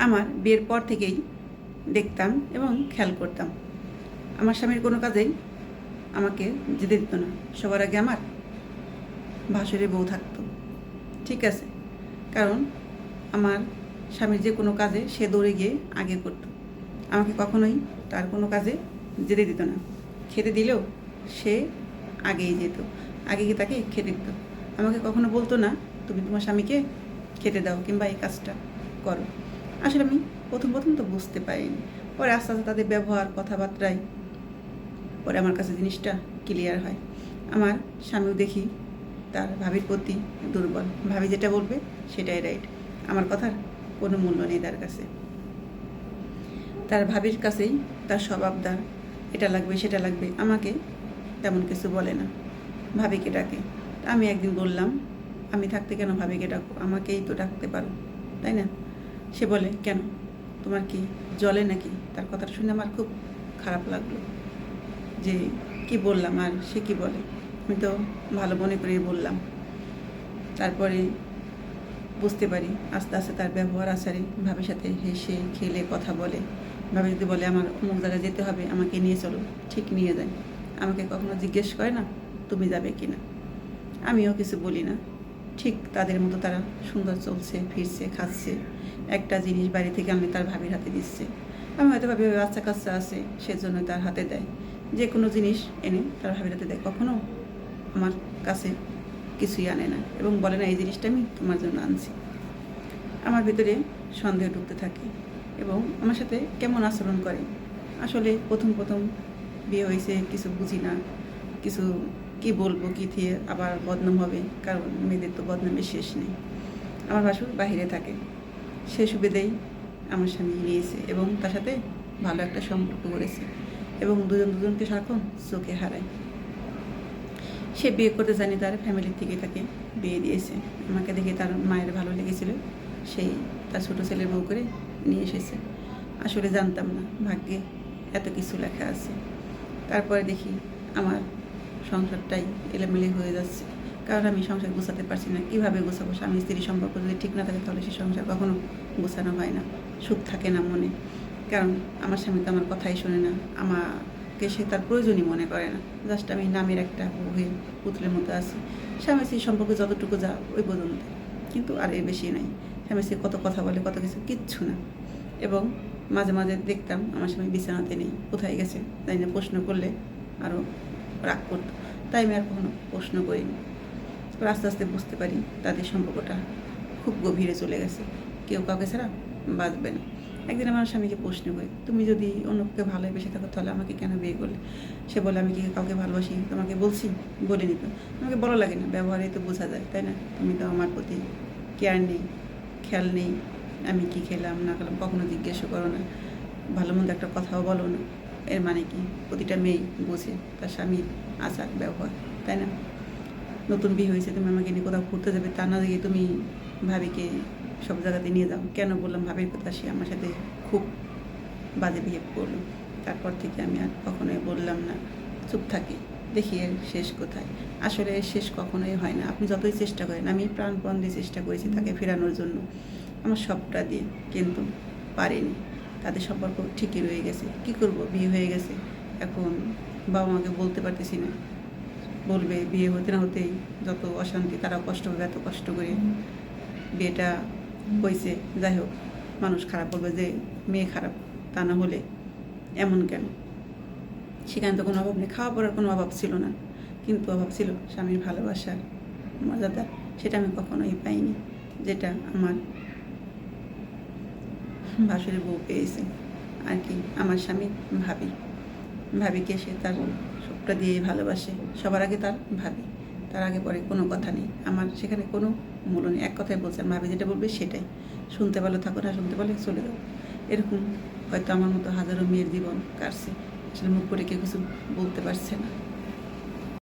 আমার বিয়ের পর থেকেই দেখতাম এবং খেয়াল করতাম আমার স্বামীর কোনো কাজেই আমাকে যেতে দিত না। সবার আগে আমার ভাসুরের বউ থাকতো, ঠিক আছে? কারণ আমার স্বামীর যে কোনো কাজে সে দৌড়ে গিয়ে আগে করতো, আমাকে কখনোই তার কোনো কাজে যেতে দিত না। খেতে দিলেও সে আগেই যেত, আগে গিয়ে তাকে খেতে দিত। আমাকে কখনো বলতো না তুমি তোমার স্বামীকে খেতে দাও কিংবা এই কাজটা করো। আসলে আমি প্রথম তো বুঝতে পারিনি, পরে আস্তে আস্তে তাদের ব্যবহার কথাবার্তায় পরে আমার কাছে জিনিসটা ক্লিয়ার হয়। আমার স্বামীও দেখি তার ভাবির প্রতি দুর্বল, ভাবি যেটা বলবে সেটাই রাইট, আমার কথার কোনো মূল্য নেই তার কাছে। তার ভাবির কাছেই তার সব আবদার, এটা লাগবে সেটা লাগবে, আমাকে তেমন কিছু বলে না, ভাবিকে ডাকে। আমি একদিন বললাম আমি থাকতে কেন ভাবিকে ডাকো, আমাকেই তো ডাকতে পারো, তাই না? সে বলে কেন, তোমার কি জলে নাকি? তার কথাটা শুনে আমার খুব খারাপ লাগলো যে কি বললাম আর সে কি বলে। আমি তো ভালো মনে করেই বললাম। তারপরে বুঝতে পারি আস্তে আস্তে তার ব্যবহার আচারে ভাবির সাথে হেসে খেলে কথা বলে। ভাবি যদি বলে আমার অমুক জায়গায় যেতে হবে, আমাকে নিয়ে চলো, ঠিক নিয়ে যায়। আমাকে কখনো জিজ্ঞেস করে না তুমি যাবে কি না। আমিও কিছু বলি না, ঠিক তাদের মতো তারা সুন্দর চলছে, ফিরছে, খাচ্ছে। একটা জিনিস বাড়ি থেকে আনলে তার ভাবির হাতে দিচ্ছে। আমি হয়তো ভাবি বাচ্চা কাচ্চা আছে সেজন্য তার হাতে দেয়, যে কোনো জিনিস এনে তার ভাবির হাতে দেয়, কখনো আমার কাছে কিছুই আনে না এবং বলে না এই জিনিসটা আমি তোমার জন্য আনছি। আমার ভিতরে সন্দেহ ঢুকতে থাকে এবং আমার সাথে কেমন আচরণ করে। আসলে প্রথম বিয়ে হয়েছে, কিছু বুঝি না, কিছু কি বলবো, কি দিয়ে আবার বদনাম হবে, কারণ মেয়েদের তো বদনামের শেষ নেই। আমার ভাসুর বাহিরে থাকে, সে সুবিধেই আমার স্বামী নিয়েছে এবং তার সাথে ভালো একটা সম্পর্ক করেছে এবং দুজনকে সারাক্ষণ চোখে হারায়। সে বিয়ে করতে জানি তার ফ্যামিলির থেকে তাকে বিয়ে দিয়েছে। আমাকে দেখে তার মায়ের ভালো লেগেছিল, সেই তার ছোটো ছেলের বউ করে নিয়ে এসেছে। আসলে জানতাম না ভাগ্যে এত কিছু লেখা আছে। তারপরে দেখি আমার সংসারটাই এলোমেলো হয়ে যাচ্ছে, কারণ আমি সংসার গোছাতে পারছি না। কীভাবে গোছাবো? স্বামী স্ত্রীর সম্পর্ক যদি ঠিক না থাকে তাহলে সে সংসার কখনো গোছানো হয় না, সুখ থাকে না মনে। কারণ আমার স্বামী তো আমার কথাই শোনে না, আমাকে সে তার প্রয়োজনই মনে করে না। জাস্ট আমি নামের একটা হয়ে পুতুলের মতো আছি। স্বামী স্ত্রীর সম্পর্কে যতটুকু যা ওই পর্যন্ত, কিন্তু আর এর বেশি নাই। স্বামী স্ত্রী কত কথা বলে, কত কিছু, কিচ্ছু না। এবং মাঝে মাঝে দেখতাম আমার স্বামী বিছানাতে নেই, কোথায় গেছে তাই না, প্রশ্ন করলে আরও রাগ করতো, তাই আমি আর কখনো প্রশ্ন করিনি। আস্তে আস্তে বুঝতে পারি তাদের সম্পর্কটা খুব গভীরে চলে গেছে, কেউ কাউকে ছাড়া বাঁচবে না। একদিন আমার স্বামীকে প্রশ্ন করি তুমি যদি অন্যকে ভালোবেসে থাকো তাহলে আমাকে কেন বিয়ে করলে? সে বলে আমি কি কাউকে ভালোবাসি তোমাকে বলছি? বলিনি তো। আমাকে বলা লাগে না, ব্যবহারে তো বোঝা যায়, তাই না? তুমি তো আমার প্রতি কেয়ার নেই, খেয়াল নেই, আমি কি খেলাম না খেলাম কখনো জিজ্ঞেসও করো না, ভালো মন্দ একটা কথাও বলো না। এর মানে কি? প্রতিটা মেয়েই বোঝে তার স্বামীর আচার ব্যবহার, তাই না? নতুন বিয়ে হয়েছে, তুমি আমাকে নিয়ে কোথাও ঘুরতে যাবে, তা না গিয়ে তুমি ভাবিকে সব জায়গাতে নিয়ে যাও। কেন বললাম ভাবির কথা? সে আমার সাথে খুব বাজে বিহেভ করলো। তারপর থেকে আমি আর কখনোই বললাম না, চুপ থাকি, দেখি এর শেষ কোথায়। আসলে এর শেষ কখনোই হয় না, আপনি যতই চেষ্টা করেন। আমি প্রাণপণ দিয়ে চেষ্টা করেছি তাকে ফেরানোর জন্য, আমার সবটা দিয়ে, কিন্তু পারিনি। তাদের সম্পর্ক ঠিকই রয়ে গেছে। কি করব, বিয়ে হয়ে গেছে, এখন বাবা মাকে বলতে পারতেছি না। বলবে বিয়ে হতে না হতেই যত অশান্তি, তারাও কষ্ট হবে, এত কষ্ট করে বিয়েটা হয়েছে। যাই হোক, মানুষ খারাপ বলবে যে মেয়ে খারাপ, তা না হলে এমন কেন? সেখানে তো কোনো অভাব নেই, খাওয়া পড়ার কোনো অভাব ছিল না, কিন্তু অভাব ছিল স্বামীর ভালোবাসার মর্যাদার। সেটা আমি কখনোই পাইনি, যেটা আমার ভাসুরের বউ পেয়েছে আর কি। আমার স্বামী ভাবিকে সে তার সবটা দিয়ে ভালোবাসে, সবার আগে তার ভাবি, তার আগে পরে কোনো কথা নেই। আমার সেখানে কোনো মূল্য নেই। এক কথায় বলছেন, ভাবি যেটা বলবে সেটাই, শুনতে পারলে থাকো, না শুনতে পারলে চলে যাও। এরকম হয়তো আমার মতো হাজারো মেয়ের জীবন কাটছে, আসলে মুখ করে কেউ কিছু বলতে পারছে না।